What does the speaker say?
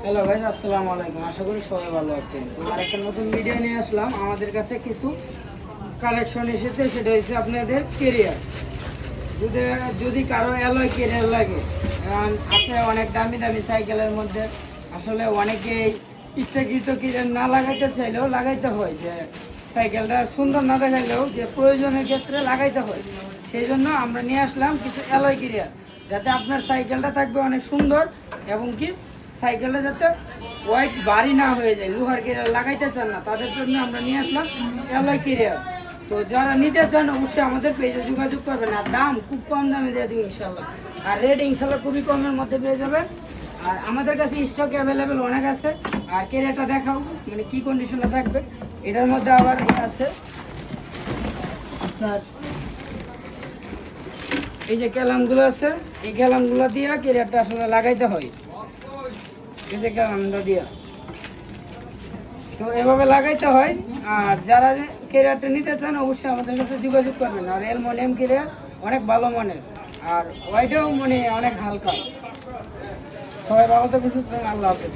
Hello ভাই, আসসালামু আলাইকুম। আশা করি সবাই ভালো আছেন। তো আরেকটা নতুন ভিডিও নিয়ে আসলাম। আমাদের কাছে কিছু কালেকশন এসেছে, সেটা হচ্ছে আপনাদের কেরিয়ার। যদি যদি কারো অ্যালয় কেরিয়ার লাগে, কারণ আছে অনেক দামি দামি সাইকেলের মধ্যে আসলে অনেকেই ইচ্ছাকৃত কেরিয়ার না লাগাইতে চাইলেও লাগাইতে হয়, যে সাইকেলটা সুন্দর না দেখাইলেও যে প্রয়োজনের ক্ষেত্রে লাগাইতে হয়। সেই জন্য আমরা নিয়ে আসলাম কিছু অ্যালয় কেরিয়ার, যাতে আপনার সাইকেলটা থাকবে অনেক সুন্দর এবং কি সাইকেলটা যাতে হোয়াইট বাড়ি না হয়ে যায়। লোহার কেরিয়ার লাগাইতে চান না, তাদের জন্য আমরা নিয়ে আসলাম অ্যালয় কেরিয়ার। তো যারা নিতে চান অবশ্যই আমাদের পেজে যোগাযোগ করবেন। আর দাম খুব কম দামে দিয়ে দেবো ইনশাল্লাহ। আর রেট ইনশাল্লাহ খুবই কমের মধ্যে পেয়ে যাবেন। আর আমাদের কাছে স্টক অ্যাভেলেবেল অনেক আছে। আর কেরিয়ারটা দেখাও, মানে কি কন্ডিশনে থাকবে। এটার মধ্যে আবার আছে আপনার এই যে ক্যালামগুলো আছে, এই ক্যালামগুলো দিয়ে কেরিয়ারটা আসলে লাগাইতে হয়। এই যে ক্যালামটা দিয়ে তো এভাবে লাগাইতে হয়। আর যারা কেরিয়ারটা নিতে চান অবশ্যই আমাদের সাথে যোগাযোগ করবেন। আর অ্যালুমিনিয়াম কেরিয়ার অনেক ভালো মানের, আর ওয়াইটাও মানে অনেক হালকা। সবাই ভালো থাকবেন, সুস্থ থাকবেন। আল্লাহ হাফেজ।